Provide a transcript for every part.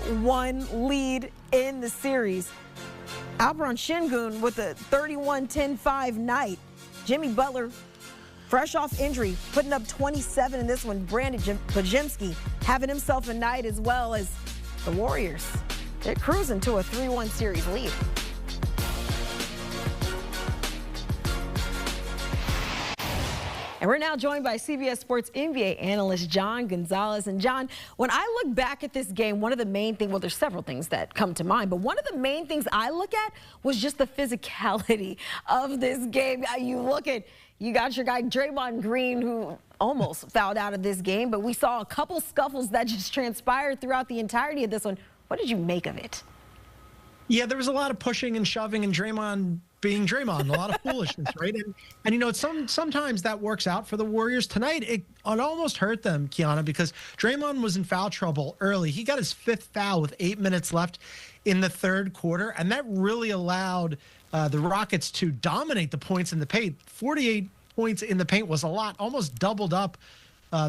3-1 lead in the series. Alperen Sengun with a 31-10-5 night. Jimmy Butler, fresh off injury, putting up 27 in this one. Brandon Podziemski having himself a night, as well as the Warriors. They're cruising to a 3-1 series lead. And we're now joined by CBS Sports NBA analyst John Gonzalez. And John, when I look back at this game, one of the main things, well, there's several things that come to mind, but one of the main things I look at was just the physicality of this game. You got your guy Draymond Green, who almost fouled out of this game, but we saw a couple scuffles that just transpired throughout the entirety of this one. What did you make of it? Yeah, there was a lot of pushing and shoving and Draymond being Draymond, a lot of foolishness, right? And you know, sometimes that works out for the Warriors. Tonight, it almost hurt them, Kiana, because Draymond was in foul trouble early. He got his 5th foul with 8 minutes left in the 3rd quarter, and that really allowed the Rockets to dominate the points in the paint. 48 points in the paint was a lot, almost doubled up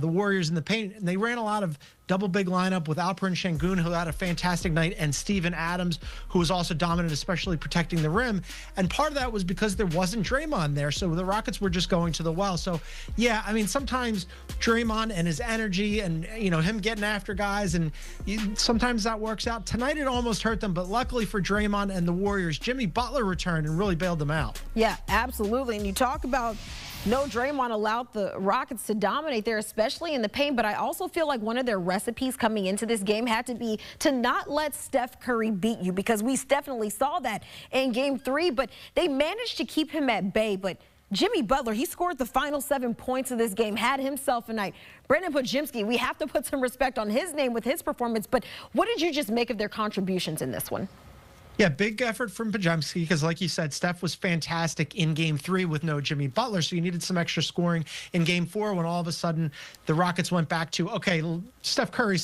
the Warriors in the paint. And they ran a lot of double big lineup with Alperen Sengun, who had a fantastic night, and Steven Adams, who was also dominant, especially protecting the rim. And part of that was because there wasn't Draymond there, so the Rockets were just going to the well. So, yeah, I mean, sometimes Draymond and his energy and, you know, him getting after guys, and sometimes that works out. Tonight it almost hurt them, but luckily for Draymond and the Warriors, Jimmy Butler returned and really bailed them out. Yeah, absolutely. And you talk about no Draymond allowed the Rockets to dominate there, especially in the paint. But I also feel like one of their recipes coming into this game had to be to not let Steph Curry beat you, because we definitely saw that in Game 3. But they managed to keep him at bay. But Jimmy Butler, he scored the final 7 points of this game, had himself a night. Brandon Podziemski, we have to put some respect on his name with his performance. But what did you just make of their contributions in this one? Yeah, big effort from Podziemski because, like you said, Steph was fantastic in Game 3 with no Jimmy Butler, so you needed some extra scoring in Game 4 when all of a sudden the Rockets went back to, okay, Steph Curry,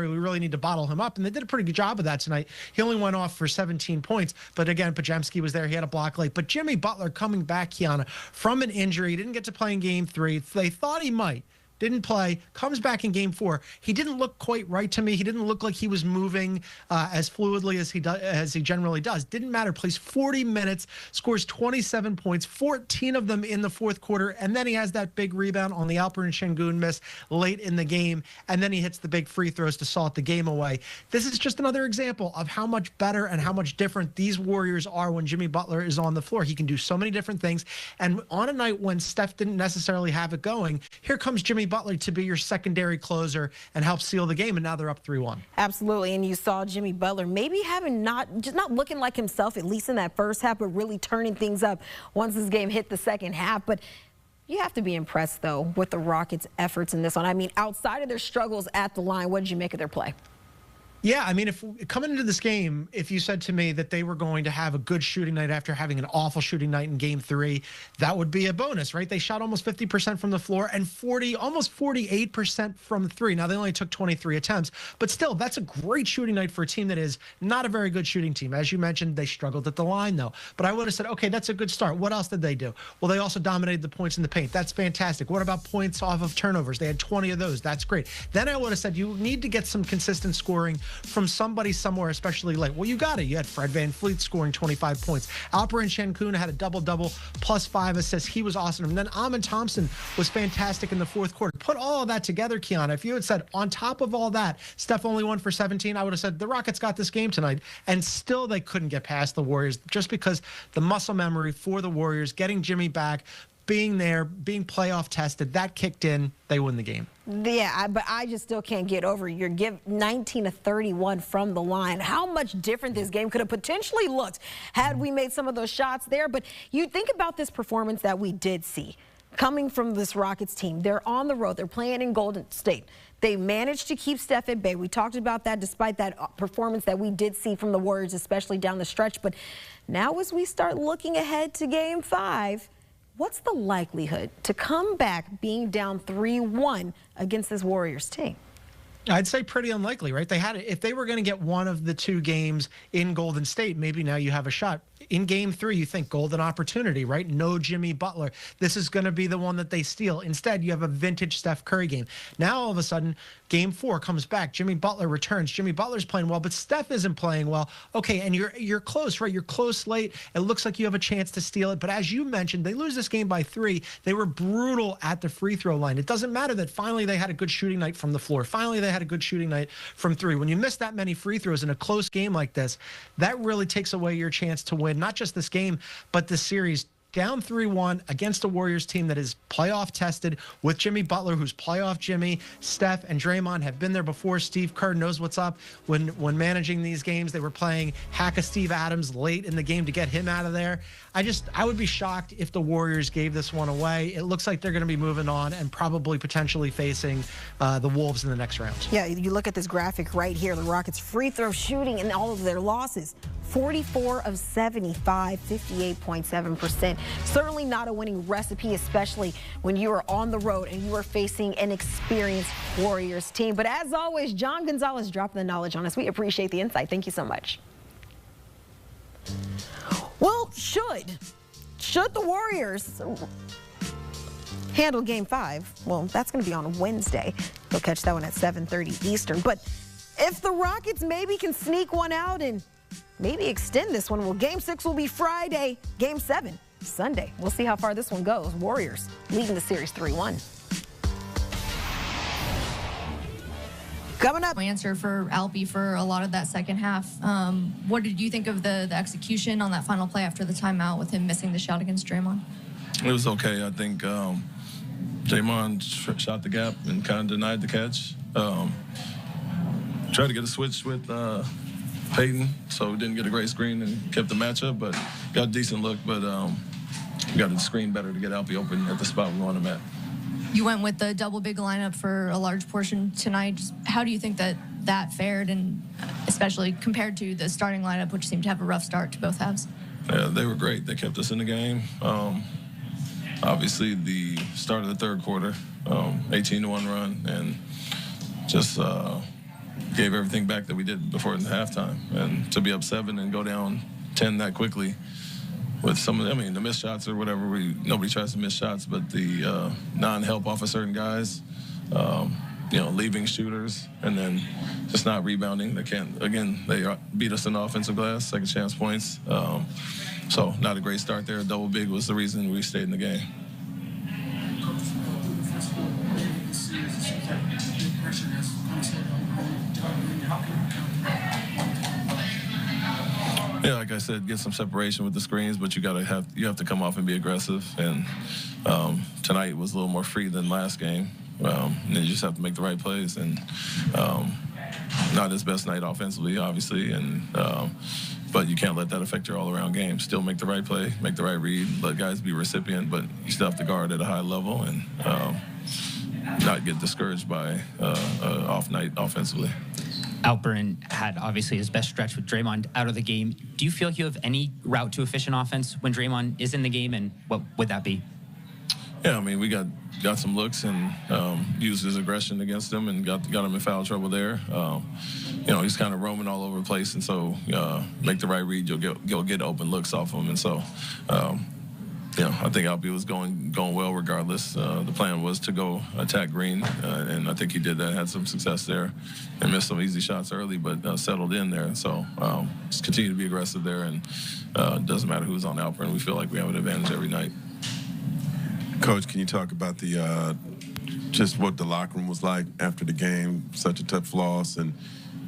we really need to bottle him up, and they did a pretty good job of that tonight. He only went off for 17 points, but again, Podziemski was there. He had a block late. But Jimmy Butler coming back, Kiana, from an injury, didn't get to play in Game 3. They thought he might. Didn't play, comes back in Game 4. He didn't look quite right to me. He didn't look like he was moving as fluidly as he generally does. Didn't matter. Plays 40 minutes, scores 27 points, 14 of them in the 4th quarter, and then he has that big rebound on the Alperen Sengun miss late in the game, and then he hits the big free throws to salt the game away. This is just another example of how much better and how much different these Warriors are when Jimmy Butler is on the floor. He can do so many different things, and on a night when Steph didn't necessarily have it going, here comes Jimmy Butler to be your secondary closer and help seal the game, and now they're up 3-1. Absolutely, and you saw Jimmy Butler maybe having not looking like himself, at least in that first half, but really turning things up once this game hit the second half. But you have to be impressed, though, with the Rockets' efforts in this one. I mean, outside of their struggles at the line, what did you make of their play? Yeah, I mean, if coming into this game, if you said to me that they were going to have a good shooting night after having an awful shooting night in Game 3, that would be a bonus, right? They shot almost 50% from the floor and almost 48% from 3. Now, they only took 23 attempts, but still, that's a great shooting night for a team that is not a very good shooting team. As you mentioned, they struggled at the line, though. But I would have said, okay, that's a good start. What else did they do? Well, they also dominated the points in the paint. That's fantastic. What about points off of turnovers? They had 20 of those. That's great. Then I would have said you need to get some consistent scoring from somebody somewhere, especially late. Well, you got it. You had Fred VanVleet scoring 25 points. Alperen Sengun had a double-double plus 5 assists. He was awesome. And then Amen Thompson was fantastic in the 4th quarter. Put all of that together, Kiana. If you had said on top of all that, Steph only won for 17, I would have said the Rockets got this game tonight. And still they couldn't get past the Warriors just because the muscle memory for the Warriors, getting Jimmy back, being there, being playoff tested, that kicked in, they win the game. Yeah, but I just still can't get over your 19 of 31 from the line. How much different this game could have potentially looked had we made some of those shots there. But you think about this performance that we did see coming from this Rockets team. They're on the road. They're playing in Golden State. They managed to keep Steph at bay. We talked about that despite that performance that we did see from the Warriors, especially down the stretch. But now as we start looking ahead to Game 5, what's the likelihood to come back being down 3-1 against this Warriors team? I'd say pretty unlikely, right? They had it. If they were going to get one of the 2 games in Golden State, maybe now you have a shot. in game 3, you think golden opportunity, right? No Jimmy Butler. This is going to be the one that they steal. Instead, you have a vintage Steph Curry game. Now, all of a sudden, game 4 comes back. Jimmy Butler returns. Jimmy Butler's playing well, but Steph isn't playing well. Okay, and you're close, right? You're close late. It looks like you have a chance to steal it. But as you mentioned, they lose this game by 3. They were brutal at the free throw line. It doesn't matter that finally they had a good shooting night from the floor. Finally, they had a good shooting night from 3. When you miss that many free throws in a close game like this, that really takes away your chance to win, not just this game, but this series. Down 3-1 against a Warriors team that is playoff tested with Jimmy Butler, who's playoff Jimmy. Steph and Draymond have been there before. Steve Kerr knows what's up when managing these games. They were playing hack a Steve Adams late in the game to get him out of there. I would be shocked if the Warriors gave this one away. It looks like they're going to be moving on and probably potentially facing the Wolves in the next round. Yeah, you look at this graphic right here. The Rockets' free throw shooting in all of their losses. 44 of 75, 58.7%. Certainly not a winning recipe, especially when you are on the road and you are facing an experienced Warriors team. But as always, John Gonzalez dropping the knowledge on us. We appreciate the insight. Thank you so much. Well, should the Warriors handle Game 5? Well, that's going to be on Wednesday. They'll catch that one at 7:30 Eastern. But if the Rockets maybe can sneak one out and maybe extend this one, well, Game 6 will be Friday. Game 7, Sunday. We'll see how far this one goes. Warriors leading the series 3-1. Coming up. Answer for Alpi for a lot of that second half. What did you think of the execution on that final play after the timeout with him missing the shot against Draymond? It was okay. I think Draymond shot the gap and kind of denied the catch. Tried to get a switch with Peyton, so we didn't get a great screen and kept the matchup, but got a decent look, but we got to screen better to get Alpi open at the spot we want him at. You went with the double big lineup for a large portion tonight. Just how do you think that fared, and especially compared to the starting lineup, which seemed to have a rough start to both halves? Yeah, they were great. They kept us in the game. Obviously, the start of the third quarter, 18-1 run, and just gave everything back that we did before in the halftime. And to be up 7 and go down 10 that quickly with some of the missed shots or whatever, nobody tries to miss shots, but the non-help off of certain guys, leaving shooters, and then just not rebounding. They beat us in the offensive glass, second chance points. So not a great start there. Double big was the reason we stayed in the game. Yeah, like I said, get some separation with the screens, but you have to come off and be aggressive. And tonight was a little more free than last game. And you just have to make the right plays. And not his best night offensively, obviously, but you can't let that affect your all-around game. Still make the right play, make the right read, let guys be recipient, but you still have to guard at a high level and not get discouraged by off night offensively. Alperen had obviously his best stretch with Draymond out of the game. Do you feel you have any route to efficient offense when Draymond is in the game, and what would that be? Yeah, we got some looks and used his aggression against him and got him in foul trouble there. He's kind of roaming all over the place, and so make the right read, you'll get open looks off him, and so. I think Alpi was going well regardless. The plan was to go attack Green, and I think he did that, had some success there, and missed some easy shots early, but settled in there. So just continue to be aggressive there, and it doesn't matter who's on Alperen. We feel like we have an advantage every night. Coach, can you talk about just what the locker room was like after the game, such a tough loss, and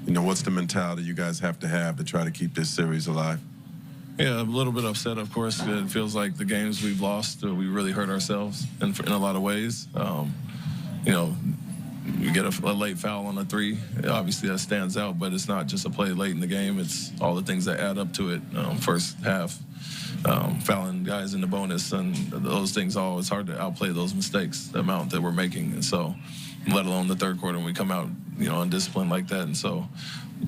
what's the mentality you guys have to try to keep this series alive? Yeah, a little bit upset, of course. It feels like the games we've lost, we really hurt ourselves in a lot of ways. We get a late foul on a 3. Obviously, that stands out, but it's not just a play late in the game. It's all the things that add up to it. First half, fouling guys in the bonus, and those things it's hard to outplay those mistakes, the amount that we're making. And so, let alone the third quarter when we come out, undisciplined like that. And so,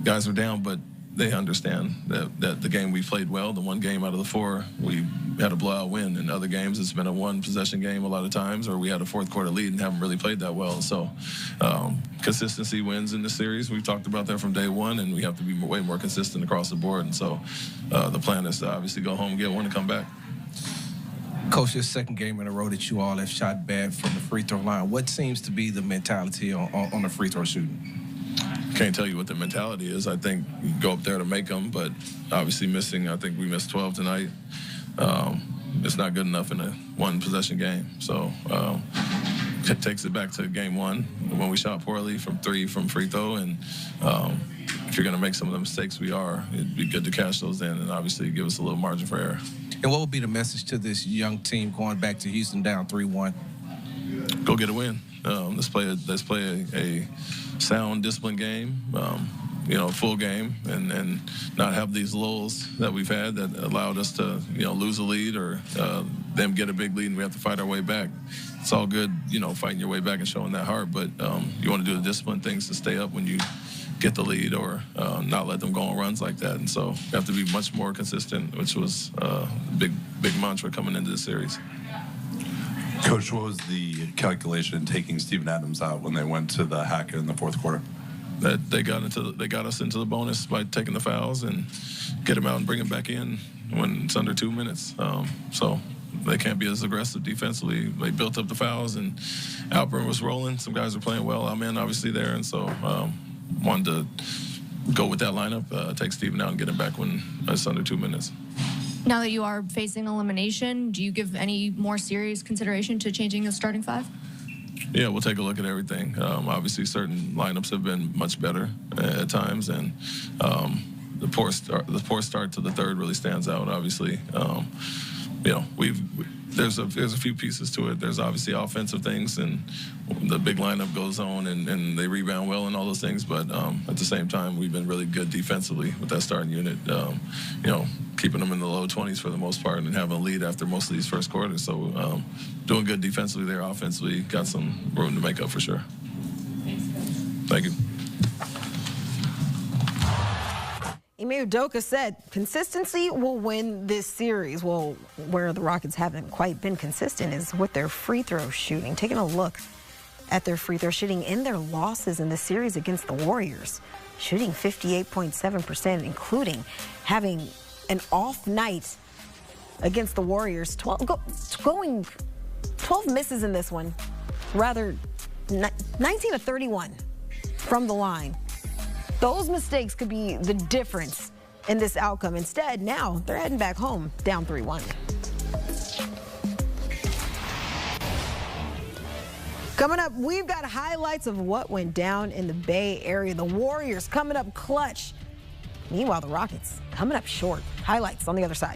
guys are down, but they understand that the game we played well, the one game out of the 4, we had a blowout win. In other games, it's been a one-possession game a lot of times, or we had a fourth-quarter lead and haven't really played that well. So consistency wins in this series. We've talked about that from day one, and we have to be way more consistent across the board. And so the plan is to obviously go home and get one and come back. Coach, this second game in a row that you all have shot bad from the free throw line. What seems to be the mentality on the free throw shooting? Can't tell you what the mentality is. I think you go up there to make them, but obviously missing, I think we missed 12 tonight. It's not good enough in a one-possession game. So it takes it back to game one when we shot poorly from free throw. And if you're going to make some of the mistakes we are, it'd be good to cash those in and obviously give us a little margin for error. And what would be the message to this young team going back to Houston down 3-1? Go get a win. Let's play a sound, disciplined game, full game, and not have these lulls that we've had that allowed us to, lose a lead or them get a big lead and we have to fight our way back. It's all good, fighting your way back and showing that heart, but you want to do the disciplined things to stay up when you get the lead or not let them go on runs like that. And so you have to be much more consistent, which was a big mantra coming into the series. Coach, what was the calculation in taking Steven Adams out when they went to the hack in the fourth quarter? That they got us into the bonus by taking the fouls and get him out and bring him back in when it's under 2 minutes. So they can't be as aggressive defensively. They built up the fouls and Alpern was rolling. Some guys were playing well. I'm in obviously there, and so wanted to go with that lineup, take Steven out and get him back when it's under 2 minutes. Now that you are facing elimination, do you give any more serious consideration to changing the starting five? Yeah, we'll take a look at everything. Obviously, certain lineups have been much better at times, and the poor start to the third really stands out. Obviously, there's a few pieces to it. There's obviously offensive things, and the big lineup goes on, and they rebound well and all those things. But at the same time, we've been really good defensively with that starting unit. Keeping them in the low 20s for the most part and having a lead after most of these first quarters. So doing good defensively there, offensively, got some room to make up for sure. Thank you. Ime Udoka said consistency will win this series. Well, where the Rockets haven't quite been consistent is with their free throw shooting. Taking a look at their free throw shooting in their losses in the series against the Warriors, shooting 58.7%, including having an off night against the Warriors. 12 misses in this one, rather 19 of 31 from the line. Those mistakes could be the difference in this outcome. Instead, now they're heading back home down 3-1. Coming up, we've got highlights of what went down in the Bay Area. The Warriors coming up clutch. Meanwhile, the Rockets coming up short. Highlights on the other side.